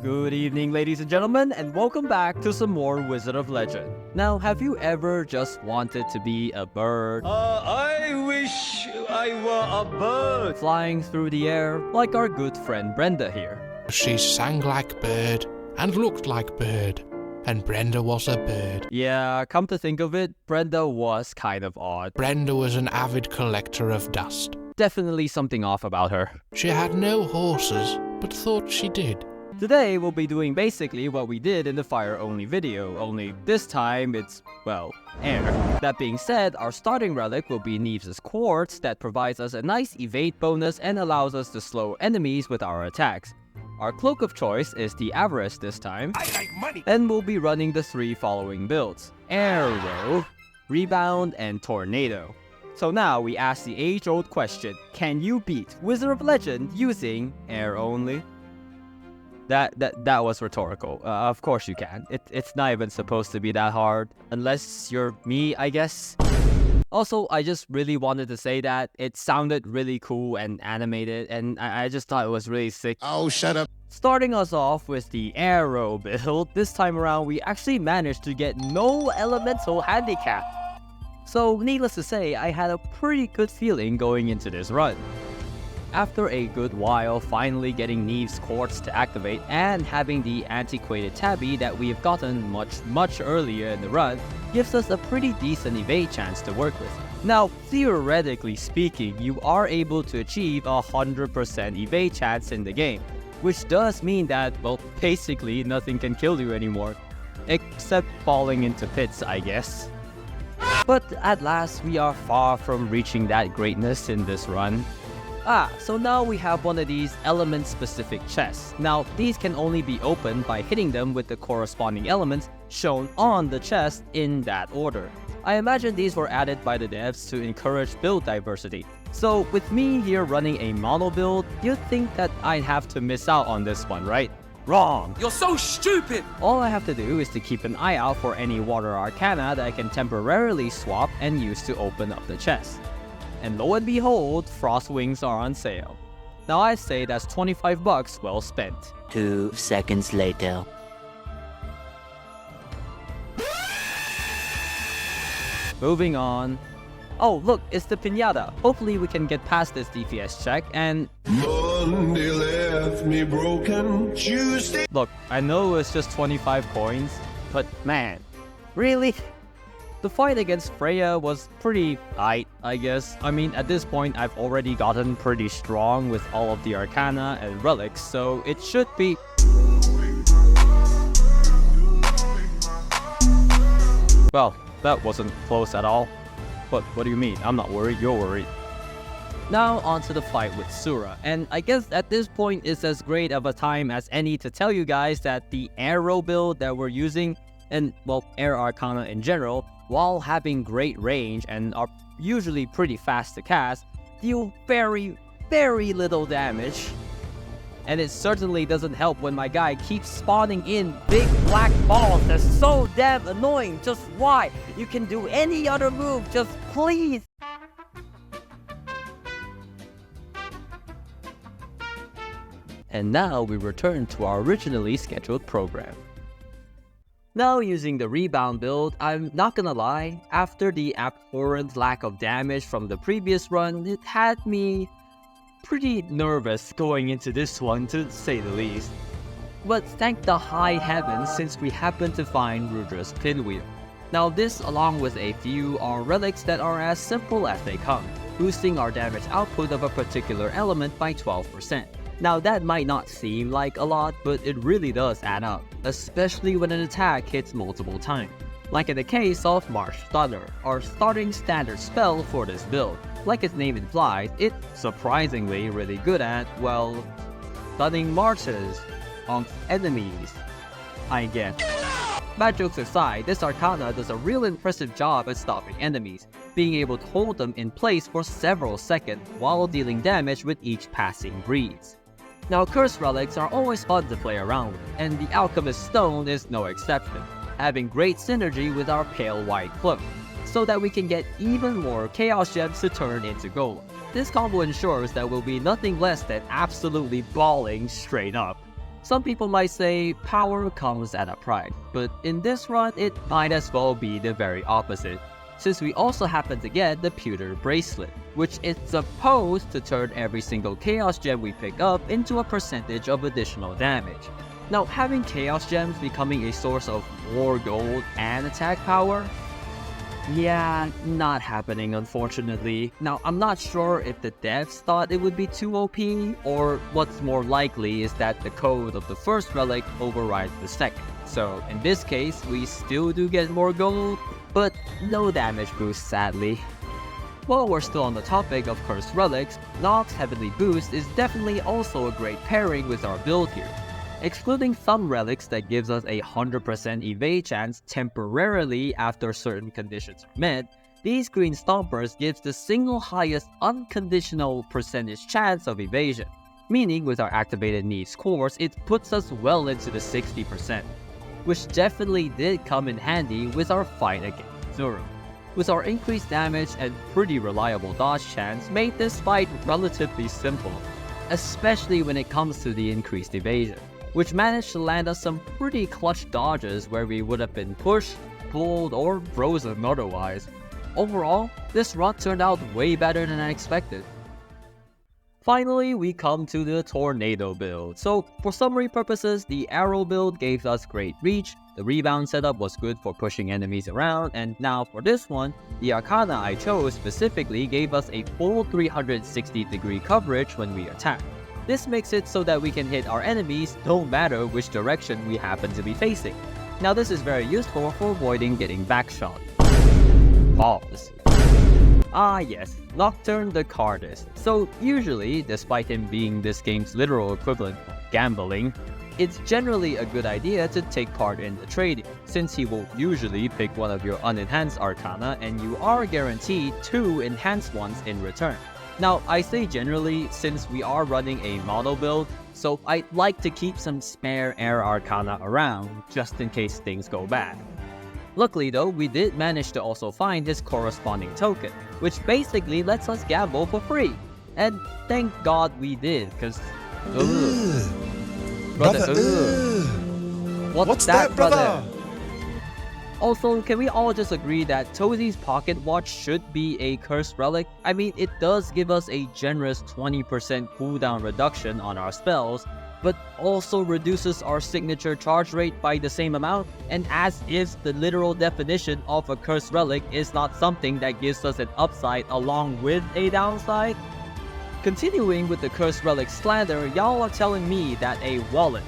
Good evening, ladies and gentlemen, and welcome back to some more Wizard of Legend. Now, have you ever just wanted to be a bird? I wish I were a bird. Flying through the air, like our good friend Brenda here. She sang like bird and looked like bird, and Brenda was a bird. Yeah, come to think of it, Brenda was kind of odd. Brenda was an avid collector of dust. Definitely something off about her. She had no horses, but thought she did. Today, we'll be doing basically what we did in the fire-only video, only this time it's, well, air. That being said, our starting relic will be Neves' Quartz that provides us a nice evade bonus and allows us to slow enemies with our attacks. Our cloak of choice is the Avarice this time, and we'll be running the three following builds: Arrow, Rebound, and Tornado. So now we ask the age-old question, can you beat Wizard of Legend using air only? That was rhetorical. Of course you can. It's not even supposed to be that hard. Unless you're me, I guess. Also, I just really wanted to say that it sounded really cool and animated, and I just thought it was really sick. Oh, shut up. Starting us off with the Arrow build, this time around we actually managed to get no elemental handicap. So needless to say, I had a pretty good feeling going into this run. After a good while finally getting Neves' Quartz to activate and having the antiquated tabby that we have gotten much earlier in the run gives us a pretty decent evade chance to work with. Now, theoretically speaking, you are able to achieve 100% evade chance in the game, which does mean that, well, basically nothing can kill you anymore, except falling into pits, I guess. But at last, we are far from reaching that greatness in this run. So now we have one of these element-specific chests. Now, these can only be opened by hitting them with the corresponding elements shown on the chest in that order. I imagine these were added by the devs to encourage build diversity. So with me here running a mono build, you'd think that I'd have to miss out on this one, right? Wrong! You're so stupid! All I have to do is to keep an eye out for any water arcana that I can temporarily swap and use to open up the chest. And lo and behold, Frost Wings are on sale. Now I say that's 25 bucks well spent. 2 seconds later. Moving on. Oh look, it's the Pinata. Hopefully we can get past this DPS check and... Monday left me broken. Tuesday. Look, I know it's just 25 coins, but man, really? The fight against Freya was pretty tight, I guess. I mean, at this point, I've already gotten pretty strong with all of the Arcana and Relics, so it should be... Well, that wasn't close at all. But what do you mean? I'm not worried, you're worried. Now onto the fight with Sura, and I guess at this point it's as great of a time as any to tell you guys that the Arrow build that we're using, and well, Air Arcana in general, while having great range and are usually pretty fast to cast, deal very little damage. And it certainly doesn't help when my guy keeps spawning in big black balls. They're so damn annoying. Just why? You can do any other move, just please. And now we return to our originally scheduled program. Now using the Rebound build, I'm not gonna lie, after the abhorrent lack of damage from the previous run, it had me pretty nervous going into this one, to say the least. But thank the high heavens since we happened to find Rudra's Pinwheel. Now this, along with a few, are relics that are as simple as they come, boosting our damage output of a particular element by 12%. Now that might not seem like a lot, but it really does add up, especially when an attack hits multiple times. Like in the case of Marsh Thunder, our starting standard spell for this build. Like its name implies, it's surprisingly really good at, well, stunning marshes on enemies, I guess. Bad jokes aside, this Arcana does a real impressive job at stopping enemies, being able to hold them in place for several seconds while dealing damage with each passing breeze. Now, Curse Relics are always fun to play around with, and the Alchemist Stone is no exception, having great synergy with our Pale White Cloak, so that we can get even more Chaos Gems to turn into gold. This combo ensures that we'll be nothing less than absolutely balling straight up. Some people might say power comes at a price, but in this run it might as well be the very opposite, since we also happen to get the Pewter Bracelet, which is supposed to turn every single Chaos Gem we pick up into a percentage of additional damage. Now, having Chaos Gems becoming a source of more gold and attack power? Yeah, not happening unfortunately. Now, I'm not sure if the devs thought it would be too OP, or what's more likely is that the code of the first relic overrides the second. So, in this case, we still do get more gold, but no damage boost sadly. While we're still on the topic of cursed relics, Nox's Heavenly Boost is definitely also a great pairing with our build here. Excluding some relics that gives us a 100% evade chance temporarily after certain conditions are met, these green stompers gives the single highest unconditional percentage chance of evasion, meaning with our activated needs course it puts us well into the 60%, which definitely did come in handy with our fight against Zoro. With our increased damage and pretty reliable dodge chance made this fight relatively simple, especially when it comes to the increased evasion, which managed to land us some pretty clutch dodges where we would have been pushed, pulled, or frozen otherwise. Overall, this run turned out way better than I expected. Finally, we come to the Tornado build. So, for summary purposes, the Arrow build gave us great reach, the rebound setup was good for pushing enemies around, and now for this one, the Arcana I chose specifically gave us a full 360 degree coverage when we attack. This makes it so that we can hit our enemies no matter which direction we happen to be facing. Now this is very useful for avoiding getting backshot. Pause. Ah yes, Nocturne the Cardist. So usually, despite him being this game's literal equivalent of gambling, it's generally a good idea to take part in the trading, since he will usually pick one of your unenhanced Arcana and you are guaranteed 2 enhanced ones in return. Now, I say generally since we are running a mono build, so I'd like to keep some spare air Arcana around, just in case things go bad. Luckily though, we did manage to also find his corresponding token, which basically lets us gamble for free. And thank God we did, cause... Brother, What's that, brother? Also, can we all just agree that Toadie's pocket watch should be a cursed relic? I mean, it does give us a generous 20% cooldown reduction on our spells, but also reduces our signature charge rate by the same amount, and as if the literal definition of a cursed relic is not something that gives us an upside along with a downside. Continuing with the cursed relic slander, y'all are telling me that a wallet,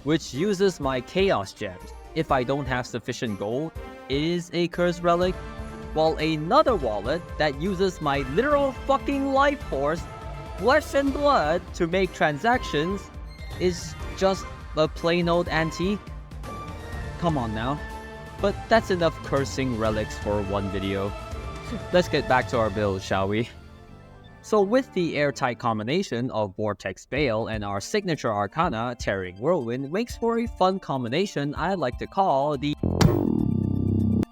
which uses my chaos gems, if I don't have sufficient gold, is a cursed relic, while another wallet that uses my literal fucking life force, flesh and blood, to make transactions is just a plain old antique. Come on now. But that's enough cursing relics for one video. Let's get back to our build, shall we? So with the airtight combination of Vortex Bale and our signature Arcana, Tearing Whirlwind, makes for a fun combination I like to call the...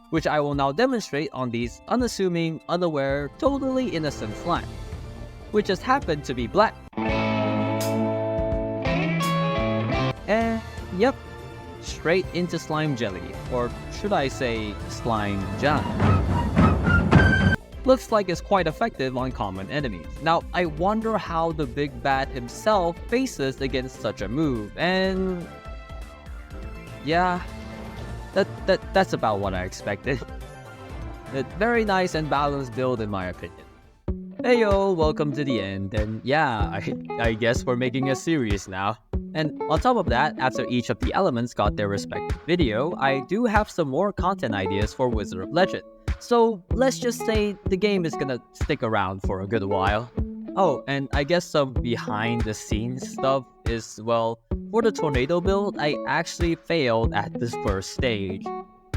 which I will now demonstrate on these unassuming, unaware, totally innocent slime, which just happened to be black. And yep, straight into slime jelly, or should I say slime jam. Looks like it's quite effective on common enemies. Now, I wonder how the Big Bad himself faces against such a move, and... yeah, that's about what I expected. A very nice and balanced build in my opinion. Hey yo, welcome to the end, and yeah, I guess we're making a series now. And on top of that, after each of the elements got their respective video, I do have some more content ideas for Wizard of Legend. So let's just say the game is gonna stick around for a good while. Oh, and I guess some behind the scenes stuff is, well, for the Tornado build, I actually failed at this first stage.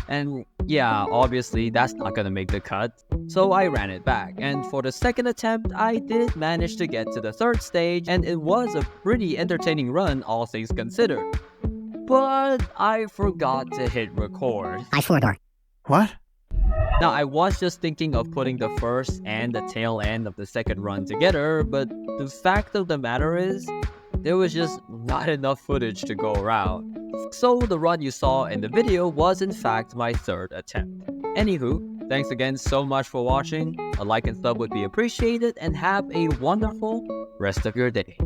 And yeah, obviously that's not gonna make the cut, so I ran it back. And for the second attempt, I did manage to get to the third stage, and it was a pretty entertaining run, all things considered. But I forgot to hit record. I forgot. What? Now, I was just thinking of putting the first and the tail end of the second run together, but the fact of the matter is, there was just not enough footage to go around. So the run you saw in the video was in fact my third attempt. Anywho, thanks again so much for watching. A like and sub would be appreciated, and have a wonderful rest of your day.